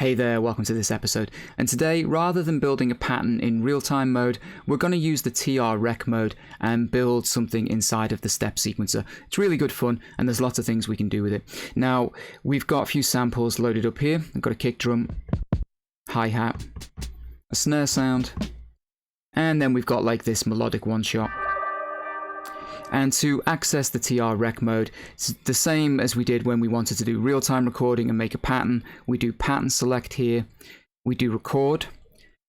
Hey there, welcome to this episode. And today, rather than building a pattern in real-time mode, we're going to use the TR-Rec mode and build something inside of the step sequencer. It's really good fun, and there's lots of things we can do with it. Now, we've got a few samples loaded up here. I've got a kick drum, hi-hat, a snare sound, and then we've got like this melodic one-shot. And to access the TR-Rec mode, it's the same as we did when we wanted to do real-time recording and make a pattern. We do pattern select here, we do record.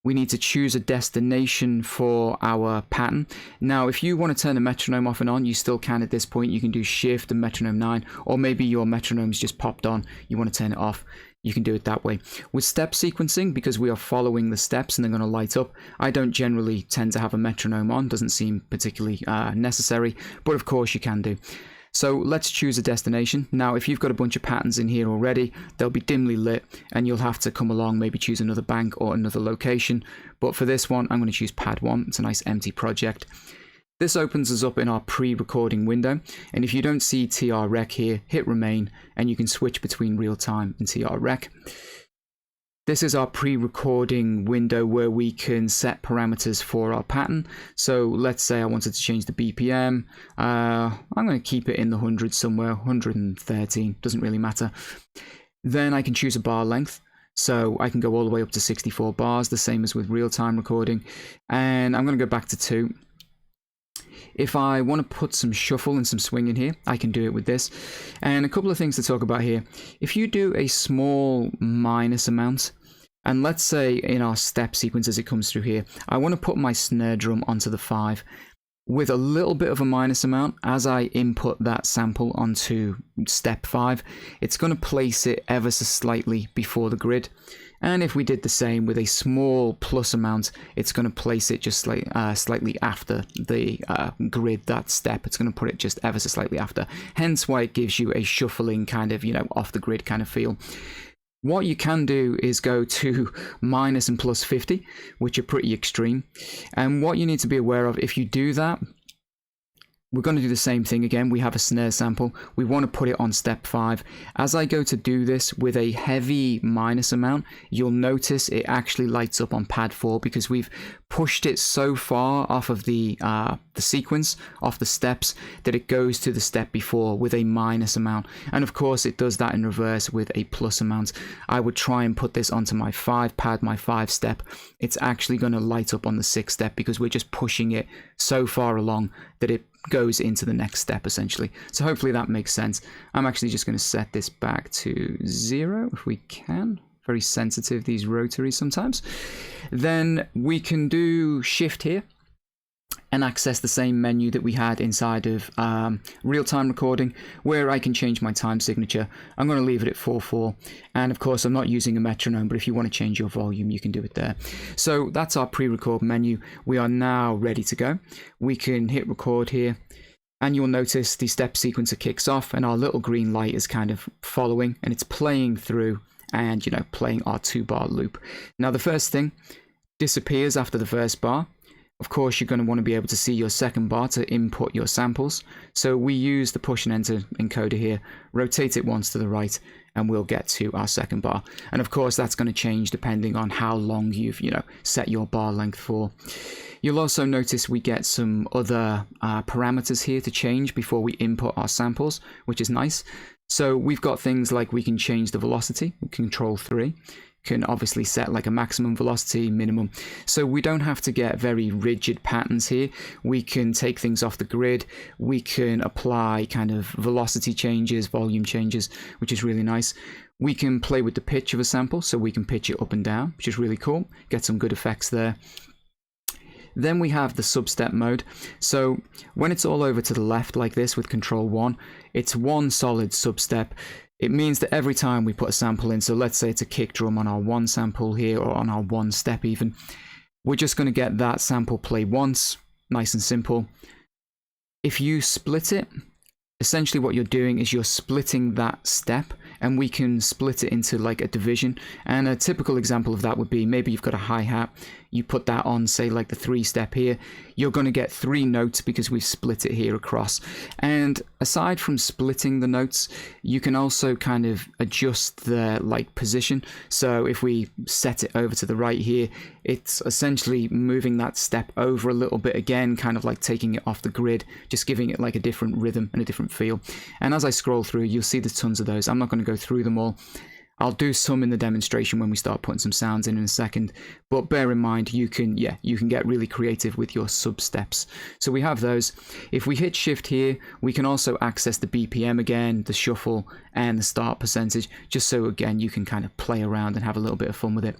We need to choose a destination for our pattern. Now, if you want to turn the metronome off and on, you still can at this point. You can do Shift and metronome 9, or maybe your metronome's just popped on, you want to turn it off. You can do it that way. With step sequencing, because we are following the steps and they're going to light up, I don't generally tend to have a metronome on. Doesn't seem particularly necessary, but of course you can do. So let's choose a destination. Now, if you've got a bunch of patterns in here already, they'll be dimly lit and you'll have to come along, maybe choose another bank or another location. But for this one, I'm going to choose pad 1. It's a nice empty project. This opens us up in our pre-recording window, and if you don't see TR-Rec here, hit remain and you can switch between real-time and TR-Rec. This is our pre-recording window where we can set parameters for our pattern. So let's say I wanted to change the BPM. I'm going to keep it in the 100 somewhere, 113, doesn't really matter. Then I can choose a bar length. So I can go all the way up to 64 bars, the same as with real-time recording. And I'm going to go back to 2. If I want to put some shuffle and some swing in here, I can do it with this. And a couple of things to talk about here. If you do a small minus amount, and let's say in our step sequence as it comes through here, I want to put my snare drum onto the 5. With a little bit of a minus amount, as I input that sample onto step 5, it's going to place it ever so slightly before the grid. And if we did the same with a small plus amount, it's going to place it just slightly after the grid, that step. It's going to put it just ever so slightly after. Hence why it gives you a shuffling kind of, off the grid kind of feel. What you can do is go to minus and plus 50, which are pretty extreme. And what you need to be aware of, if you do that, we're going to do the same thing again. We have a snare sample. We want to put it on step 5. As I go to do this with a heavy minus amount, you'll notice it actually lights up on pad 4 because we've pushed it so far off of the sequence, off the steps, that it goes to the step before with a minus amount. And of course, it does that in reverse with a plus amount. I would try and put this onto my 5 pad, my 5 step. It's actually going to light up on the 6 step because we're just pushing it so far along that it goes into the next step essentially. So hopefully that makes sense. I'm actually just going to set this back to 0 if we can. Very sensitive, these rotaries sometimes. Then we can do Shift here and access the same menu that we had inside of real-time recording, where I can change my time signature. I'm going to leave it at 4/4, and of course I'm not using a metronome, but if you want to change your volume, you can do it there. So that's our pre-record menu. We are now ready to go. We can hit record here, and you'll notice the step sequencer kicks off, and our little green light is kind of following, and it's playing through, and playing our 2-bar loop. Now the first thing disappears after the first bar. Of course, you're going to want to be able to see your second bar to input your samples. So we use the push and enter encoder here, rotate it once to the right, and we'll get to our second bar. And of course, that's going to change depending on how long you've, set your bar length for. You'll also notice we get some other parameters here to change before we input our samples, which is nice. So we've got things like we can change the velocity, Control 3. Can obviously set like a maximum velocity, minimum. So we don't have to get very rigid patterns here. We can take things off the grid. We can apply kind of velocity changes, volume changes, which is really nice. We can play with the pitch of a sample, so we can pitch it up and down, which is really cool. Get some good effects there. Then we have the substep mode. So when it's all over to the left like this with Control 1, it's one solid substep. It means that every time we put a sample in, so let's say it's a kick drum on our 1 sample here, or on our 1 step even, we're just going to get that sample play once, nice and simple. If you split it, essentially what you're doing is you're splitting that step, and we can split it into like a division. And a typical example of that would be maybe you've got a hi-hat, you put that on, say, like the 3-step here, you're going to get 3 notes because we've split it here across. And aside from splitting the notes, you can also kind of adjust the like position. So if we set it over to the right here, it's essentially moving that step over a little bit again, kind of like taking it off the grid, just giving it like a different rhythm and a different feel. And as I scroll through, you'll see there's tons of those. I'm not going to go through them all. I'll do some in the demonstration when we start putting some sounds in a second, but bear in mind you can get really creative with your sub steps. So we have those. If we hit shift here, we can also access the BPM again, the shuffle, and the start percentage, just so again you can kind of play around and have a little bit of fun with it.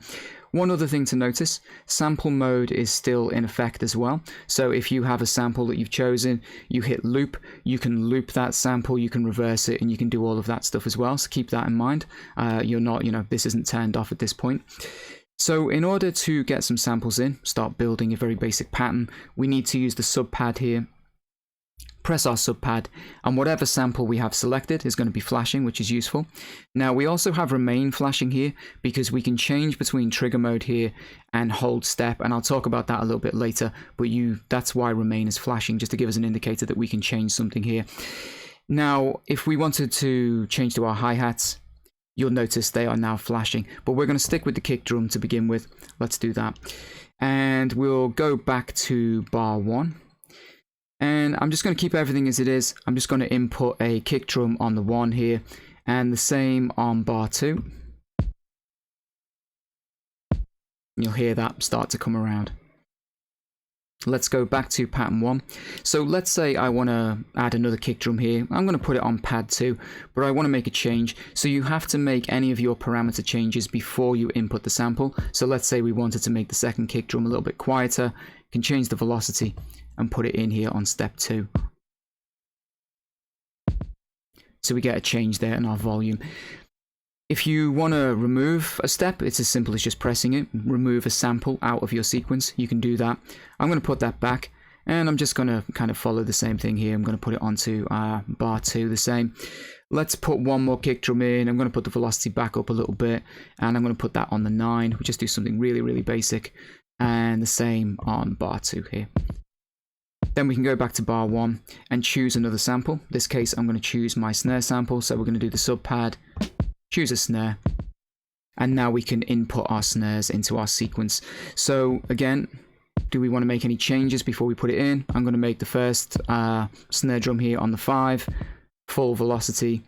One other thing to notice, sample mode is still in effect as well. So if you have a sample that you've chosen, you hit loop, you can loop that sample, you can reverse it, and you can do all of that stuff as well. So keep that in mind. You're not, this isn't turned off at this point. So in order to get some samples in, start building a very basic pattern, we need to use the sub pad here. Press our sub pad, and whatever sample we have selected is going to be flashing, which is useful. Now we also have remain flashing here because we can change between trigger mode here and hold step, and I'll talk about that a little bit later, but that's why remain is flashing, just to give us an indicator that we can change something here. Now if we wanted to change to our hi-hats, you'll notice they are now flashing, but we're going to stick with the kick drum to begin with. Let's do that, and we'll go back to bar 1. And I'm just going to keep everything as it is. I'm just going to input a kick drum on the 1 here, and the same on bar 2. You'll hear that start to come around. Let's go back to pattern 1. So let's say I want to add another kick drum here. I'm going to put it on pad 2, but I want to make a change. So you have to make any of your parameter changes before you input the sample. So let's say we wanted to make the second kick drum a little bit quieter. You can change the velocity and put it in here on step 2. So we get a change there in our volume. If you want to remove a step, it's as simple as just pressing it. Remove a sample out of your sequence. You can do that. I'm going to put that back, and I'm just going to kind of follow the same thing here. I'm going to put it onto bar 2 the same. Let's put one more kick drum in. I'm going to put the velocity back up a little bit, and I'm going to put that on the 9. We'll just do something really, really basic. And the same on bar 2 here. Then we can go back to bar 1 and choose another sample. In this case, I'm going to choose my snare sample. So we're going to do the sub pad, choose a snare, and now we can input our snares into our sequence. So again, do we want to make any changes before we put it in? I'm going to make the first snare drum here on the 5, full velocity.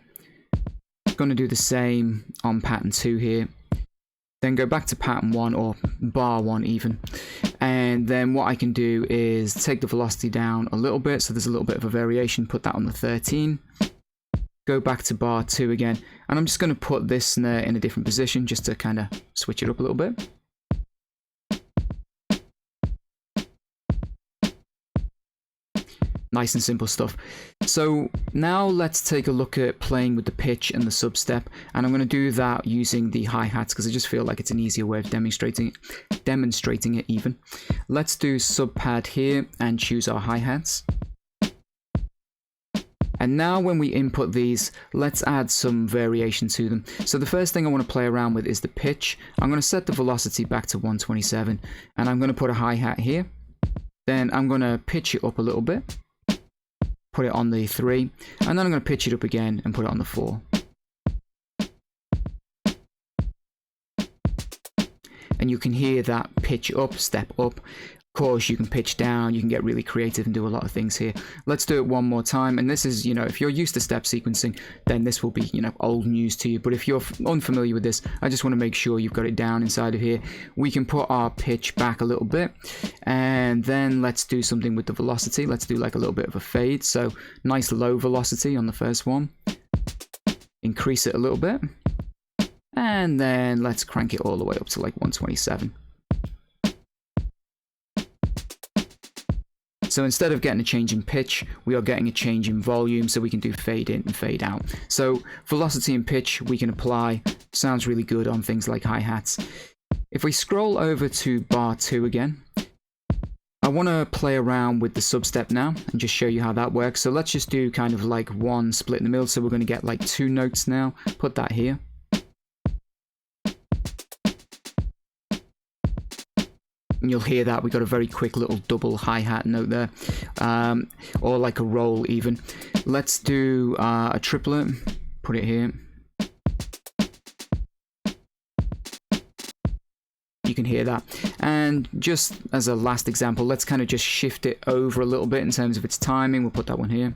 I'm going to do the same on pattern 2 here. Then go back to pattern 1 or bar 1 even. And then what I can do is take the velocity down a little bit, so there's a little bit of a variation, put that on the 13. Go back to bar 2 again, and I'm just going to put this snare in a different position just to kind of switch it up a little bit. Nice and simple stuff. So now let's take a look at playing with the pitch and the sub step, and I'm going to do that using the hi-hats because I just feel like it's an easier way of demonstrating it even. Let's do sub pad here and choose our hi-hats. And now when we input these, let's add some variation to them. So the first thing I want to play around with is the pitch. I'm going to set the velocity back to 127, and I'm going to put a hi-hat here. Then I'm going to pitch it up a little bit. Put it on the 3, and then I'm going to pitch it up again and put it on the 4. And you can hear that pitch up, step up. Of course, you can pitch down, you can get really creative and do a lot of things here. Let's do it one more time. And this is, if you're used to step sequencing, then this will be, old news to you. But if you're unfamiliar with this, I just want to make sure you've got it down inside of here. We can put our pitch back a little bit, and then let's do something with the velocity. Let's do like a little bit of a fade. So nice low velocity on the first one. Increase it a little bit. And then let's crank it all the way up to like 127. So instead of getting a change in pitch, we are getting a change in volume, so we can do fade in and fade out. So velocity and pitch we can apply. Sounds really good on things like hi-hats. If we scroll over to bar 2 again, I want to play around with the substep now and just show you how that works. So let's just do kind of like one split in the middle. So we're going to get like 2 notes now. Put that here. And you'll hear that we got a very quick little double hi-hat note there, or like a roll even. Let's do a triplet, put it here. You can hear that. And just as a last example, let's kind of just shift it over a little bit in terms of its timing. We'll put that one here.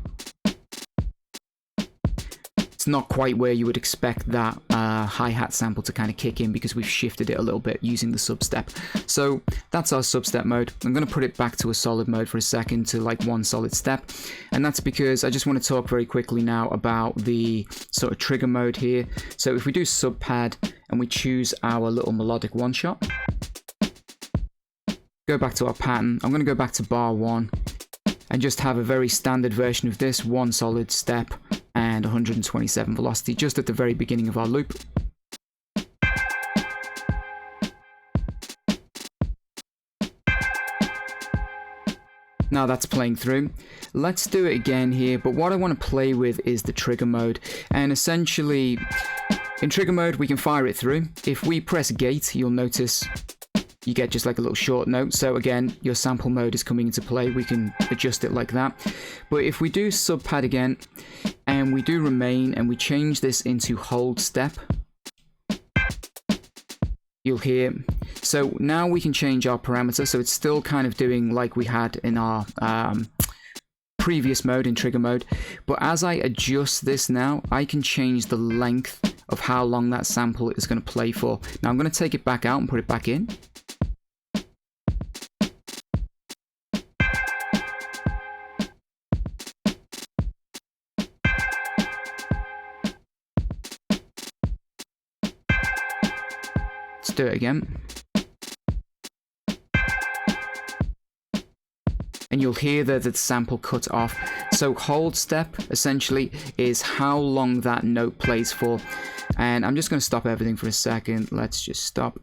It's not quite where you would expect that hi-hat sample to kind of kick in because we've shifted it a little bit using the sub-step. So that's our sub-step mode. I'm going to put it back to a solid mode for a second to like one solid step. And that's because I just want to talk very quickly now about the sort of trigger mode here. So if we do sub-pad and we choose our little melodic one-shot, go back to our pattern. I'm going to go back to bar 1 and just have a very standard version of this, one solid step and 127 velocity just at the very beginning of our loop. Now that's playing through. Let's do it again here, but what I want to play with is the trigger mode. And essentially, in trigger mode, we can fire it through. If we press gate, you'll notice you get just like a little short note. So again, your sample mode is coming into play. We can adjust it like that. But if we do sub pad again, and we do remain, and we change this into hold step, you'll hear. So now we can change our parameter. So it's still kind of doing like we had in our previous mode, in trigger mode. But as I adjust this now, I can change the length of how long that sample is going to play for. Now I'm going to take it back out and put it back in. Let's do it again. And you'll hear that the sample cut off. So hold step essentially is how long that note plays for. And I'm just going to stop everything for a second. Let's just stop.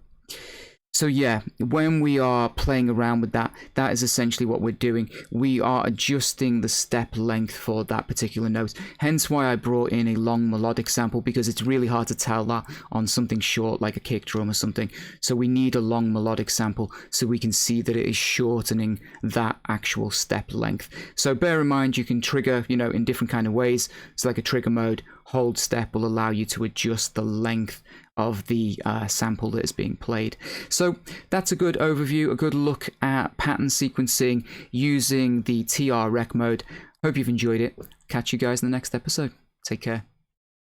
So yeah, when we are playing around with that, that is essentially what we're doing. We are adjusting the step length for that particular note. Hence why I brought in a long melodic sample, because it's really hard to tell that on something short like a kick drum or something. So we need a long melodic sample so we can see that it is shortening that actual step length. So bear in mind, you can trigger, in different kind of ways. It's like a trigger mode. Hold step will allow you to adjust the length of the sample that is being played. So that's a good overview, a good look at pattern sequencing using the TR rec mode. Hope you've enjoyed it. Catch you guys in the next episode. Take care.